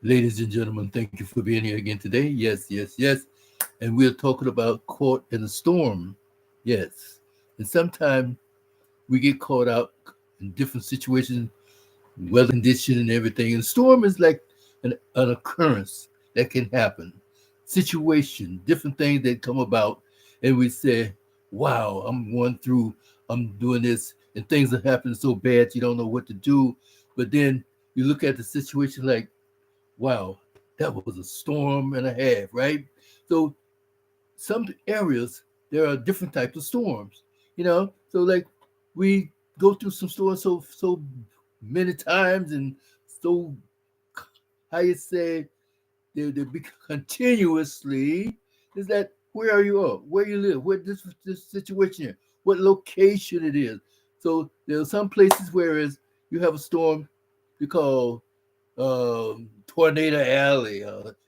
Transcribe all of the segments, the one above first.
Ladies and gentlemen, thank you for being here again today. Yes, yes, yes. And we're talking about caught in a storm. Yes. And sometimes we get caught out in different situations, weather condition and everything. And storm is like an occurrence that can happen, situation, different things that come about. And we say, wow, I'm going through, I'm doing this, and things are happening so bad you don't know what to do. But then you look at the situation like, wow, that was a storm and a half, right? So some areas there are different types of storms, So like we go through some storms so many times and so how you say they be continuously. Is that where are you at? Where you live? Where this situation is? What location it is? So there are some places where is you have a storm you call tornado alley.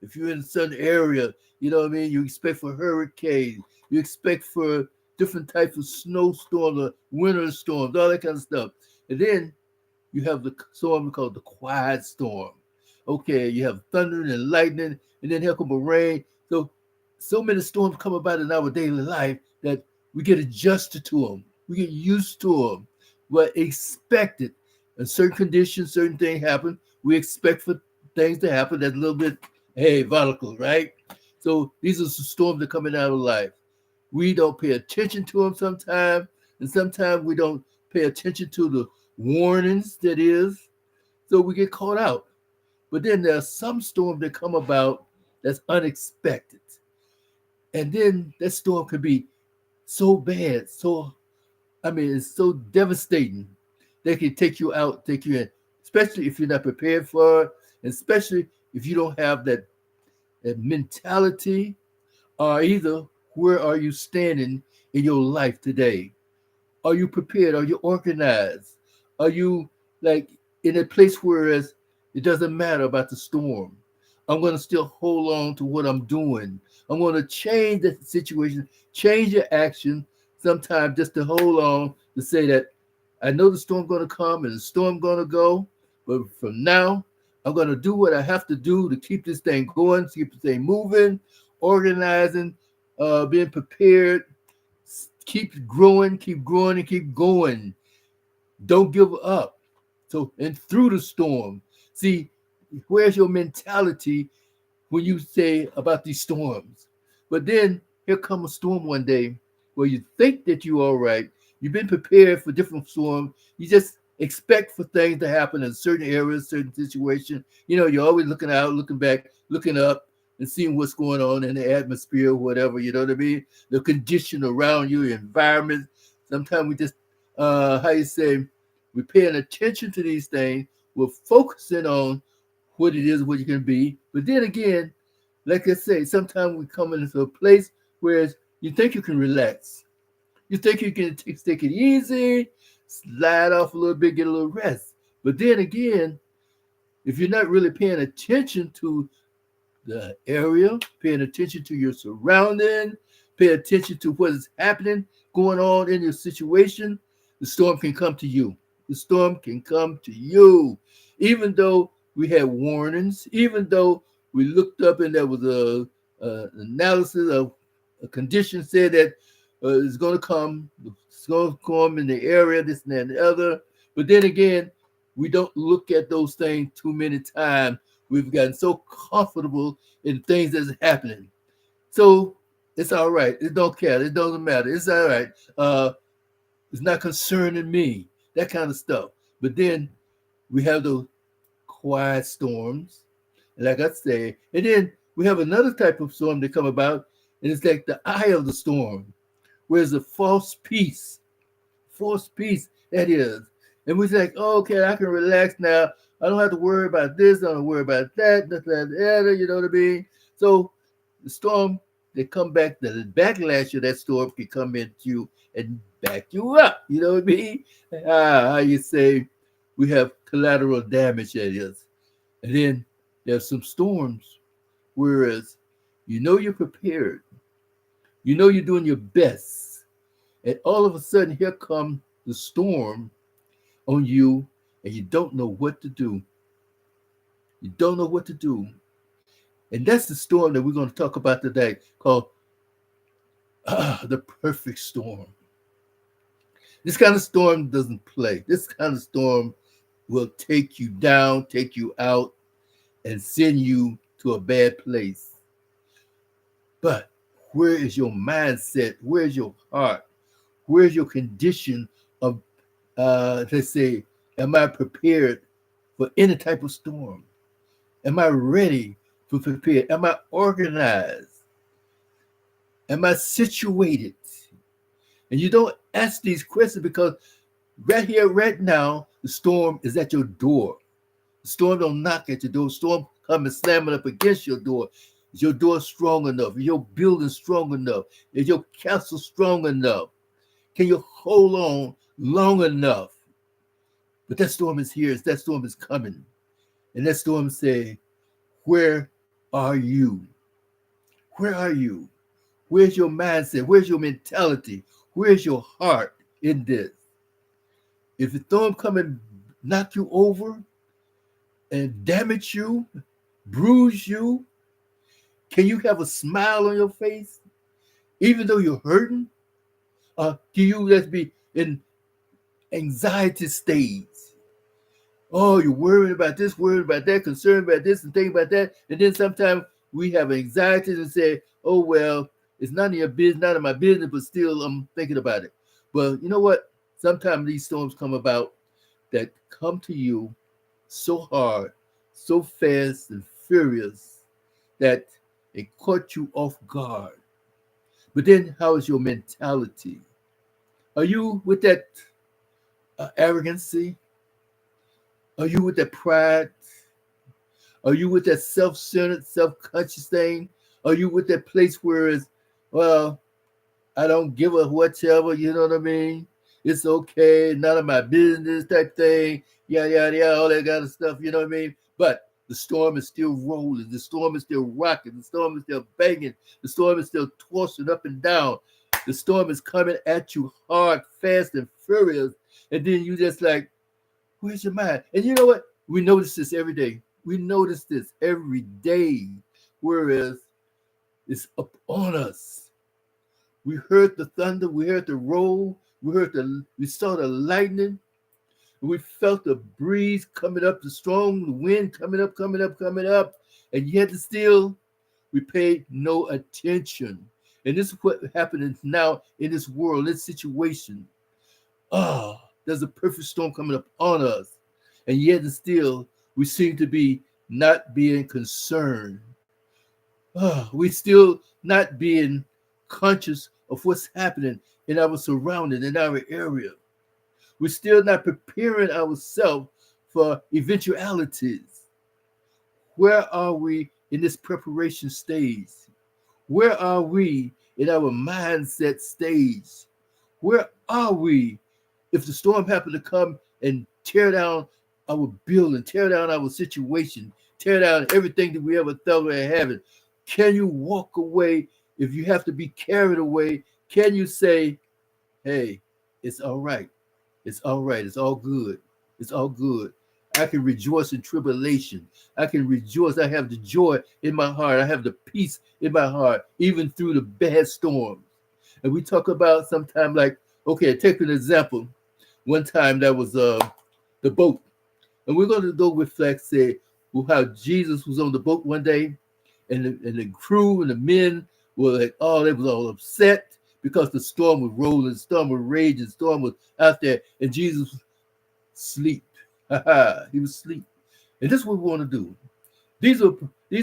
If you're in a certain area, you know what I mean. You expect for hurricanes. You expect for different types of snowstorms, or winter storms, all that kind of stuff. And then you have the storm called the quiet storm. Okay, you have thunder and lightning, and then here come a rain. So many storms come about in our daily life that we get adjusted to them. We get used to them. But expected. In certain conditions, certain things happen. We expect for things to happen that's a little bit, hey, volatile, right? So these are the storms that come in our life. We don't pay attention to them sometimes, and sometimes we don't pay attention to the warnings that is. So we get caught out. But then there are some storms that come about that's unexpected. And then that storm could be so bad, it's so devastating. They can take you out, take you in, especially if you're not prepared for it, and especially if you don't have that mentality, or either where are you standing in your life today? Are you prepared? Are you organized? Are you like in a place where it doesn't matter about the storm? I'm going to still hold on to what I'm doing. I'm going to change the situation, change your action sometimes just to hold on to say that I know the storm going to come and the storm going to go, but from now, I'm going to do what I have to do to keep this thing going, to keep this thing moving, organizing, being prepared, keep growing, and keep going. Don't give up. So, and through the storm, see, where's your mentality when you say about these storms? But then here come a storm one day where you think that you're all right. You've been prepared for different storms. You just expect for things to happen in certain areas, certain situations. You're always looking out, looking back, looking up, and seeing what's going on in the atmosphere, whatever, you know what I mean? The condition around you, your environment. Sometimes we just, how you say, we're paying attention to these things. We're focusing on what it is, what you can be. But then again, like I say, sometimes we come into a place where you think you can relax. You think you can take it easy, slide off a little bit, get a little rest. But then again, if you're not really paying attention to the area, paying attention to your surrounding, pay attention to what is happening, going on in your situation, the storm can come to you. The storm can come to you. Even though we had warnings, even though we looked up and there was a analysis of a condition said that it's going to come in the area, this and that and the other. But then again, we don't look at those things too many times. We've gotten so comfortable in things that's happening. So it's all right. It don't care. It doesn't matter. It's all right. It's not concerning me. That kind of stuff. But then we have those quiet storms, and like I say, and then we have another type of storm that come about, and it's like the eye of the storm, where it's a false peace that is. And we think, oh, okay, I can relax now. I don't have to worry about this. I don't worry about that, you know what I mean? So the storm, they come back, the backlash of that storm can come into you and back you up. You know what I mean? How you say we have collateral damage that is. And then there's some storms, whereas you're prepared. You're doing your best. And all of a sudden, here comes the storm on you, and you don't know what to do. You don't know what to do. And that's the storm that we're going to talk about today called the perfect storm. This kind of storm doesn't play. This kind of storm will take you down, take you out, and send you to a bad place. But where is your mindset? Where's your heart? Where's your condition of, let's say, am I prepared for any type of storm? Am I ready for prepared? Am I organized? Am I situated? And you don't ask these questions because right here, right now, the storm is at your door. The storm don't knock at your door. The storm coming slamming up against your door. Is your door strong enough? Is your building strong enough? Is your castle strong enough? Can you hold on long enough? But that storm is here. That storm is coming. And that storm say, where are you? Where are you? Where's your mindset? Where's your mentality? Where's your heart in this? If the storm come and knock you over and damage you, bruise you, can you have a smile on your face even though you're hurting? Or can you just be in anxiety stage? Oh, you're worried about this, worried about that, concerned about this, and thinking about that. And then sometimes we have anxiety and say, oh, well, it's none of your business, none of my business, but still I'm thinking about it. Well, you know what? Sometimes these storms come about that come to you so hard, so fast and furious that it caught you off guard. But then how is your mentality? Are you with that arrogancy? Are you with that pride? Are you with that self-centered, self-conscious thing? Are you with that place where it's, well, I don't give a whatever, you know what I mean? It's okay, none of my business type thing, yada, yada, yada, all that kind of stuff, you know what I mean? But the storm is still rolling. The storm is still rocking. The storm is still banging. The storm is still tossing up and down. The storm is coming at you hard, fast, and furious. And then you just like, where's your mind? And you know what? We notice this every day. We notice this every day. Whereas it's up on us. We heard the thunder. We heard the roll. We saw the lightning. We felt the breeze coming up, the strong wind coming up, coming up, coming up. And yet still, we paid no attention. And this is what happening now in this world, this situation. Oh, there's a perfect storm coming up on us. And yet and still, we seem to be not being concerned. Oh, we still not being conscious of what's happening in our surrounding, in our area. We're still not preparing ourselves for eventualities. Where are we in this preparation stage? Where are we in our mindset stage? Where are we if the storm happened to come and tear down our building, tear down our situation, tear down everything that we ever thought we were having? Can you walk away if you have to be carried away? Can you say, hey, it's all right. It's all right. It's all good. It's all good. I can rejoice in tribulation. I can rejoice. I have the joy in my heart. I have the peace in my heart, even through the bad storms. And we talk about sometimes like, okay, take an example. One time that was the boat. And we're going to go reflect, say, how Jesus was on the boat one day, and the crew and the men were like, oh, they was all upset because the storm was rolling, the storm was raging, the storm was out there, and Jesus was asleep. He was asleep. And this is what we want to do. These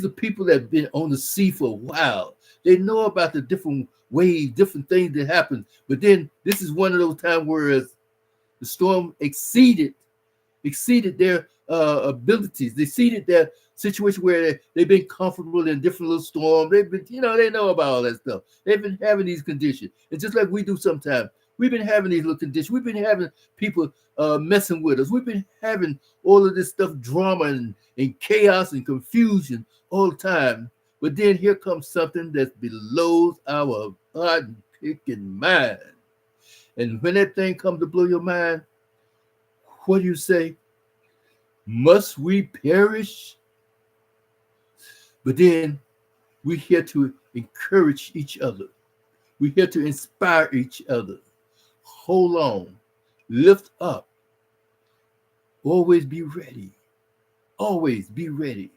are people that have been on the sea for a while. They know about the different waves, different things that happen. But then this is one of those times where the storm exceeded their abilities. They exceeded their situation where they've been comfortable in different little storms. They've been, they know about all that stuff. They've been having these conditions. And just like we do sometimes, we've been having these little conditions. We've been having people messing with us. We've been having all of this stuff, drama and chaos and confusion all the time. But then here comes something that belows our bottom-picking mind. And when that thing comes to blow your mind, what do you say? Must we perish? But then we're here to encourage each other. We're here to inspire each other. Hold on, lift up, always be ready. Always be ready.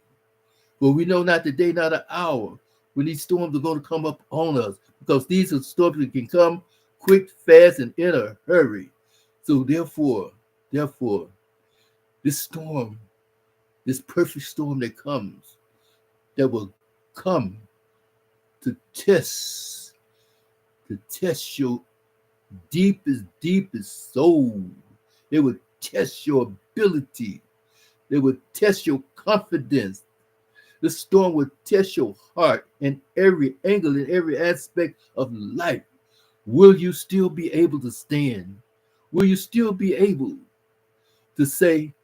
For we know not the day, not the hour when these storms are going to come up on us, because these are storms that can come quick, fast, and in a hurry. So therefore, this storm, this perfect storm that will come to test your deepest soul. It will test your ability. It will test your confidence. The storm will test your heart in every angle, in every aspect of life. Will you still be able to stand? Will you still be able to say,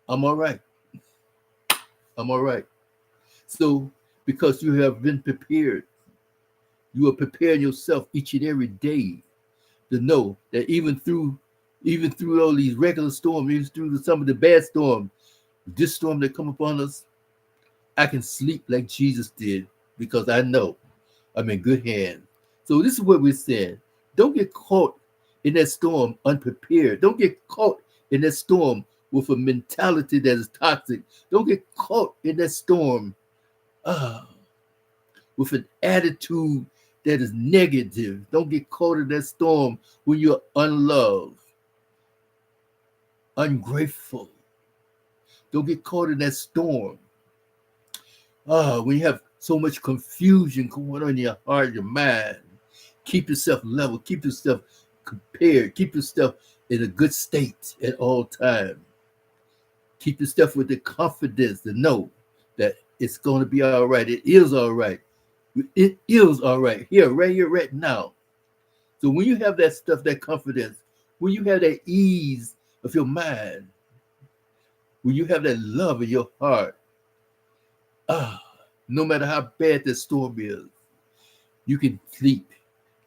I'm all right? I'm all right. So, because you have been prepared, you are preparing yourself each and every day to know that even through all these regular storms, even through some of the bad storms, this storm that come upon us, I can sleep like Jesus did because I know I'm in good hands. So this is what we're saying. Don't get caught in that storm unprepared. Don't get caught in that storm with a mentality that is toxic. Don't get caught in that storm uh, with an attitude that is negative. Don't get caught in that storm when you're unloved, ungrateful. Don't get caught in that storm when you have so much confusion going on in your heart, your mind. Keep yourself level, keep yourself compared, keep yourself in a good state at all times. Keep yourself with the confidence to know that it's going to be all right. It is all right. It is all right. Right here, right now. So when you have that stuff, that confidence, when you have that ease of your mind, when you have that love in your heart, ah, no matter how bad the storm is, you can sleep,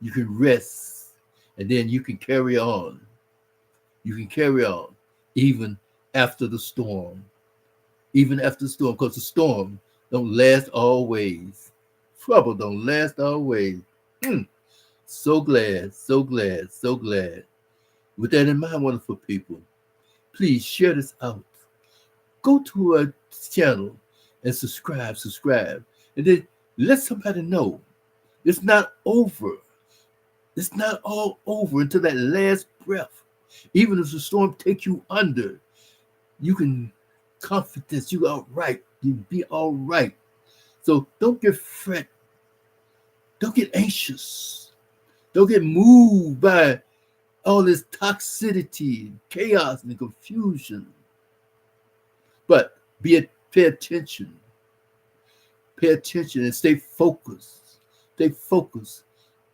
you can rest, and then you can carry on. You can carry on even after the storm. Even after the storm, because the storm don't last always. Trouble don't last always. Mm. So glad, so glad, so glad. With that in mind, wonderful people, please share this out. Go to our channel and subscribe. And then let somebody know it's not over. It's not all over until that last breath. Even if the storm takes you under, you can confidence you all right. You be all right. So don't get fret. Don't get anxious. Don't get moved by all this toxicity, chaos, and confusion. But pay attention. Pay attention and stay focused. Stay focused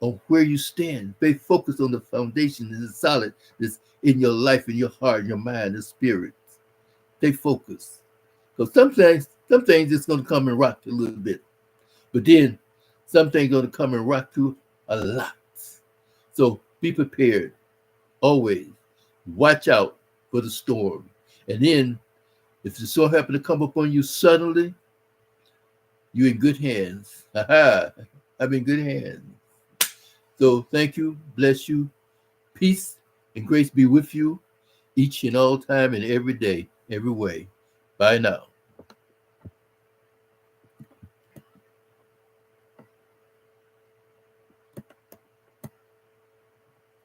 on where you stand. Stay focused on the foundation that is solid, that's in your life, in your heart, your mind, and spirit. Stay focused. Because some things it's going to come and rock you a little bit. But then some things going to come and rock you a lot. So be prepared. Always watch out for the storm. And then if the storm happen to come upon you suddenly, you're in good hands. I'm in good hands. So thank you, bless you, peace and grace be with you each and all time and every day, every way. Bye now.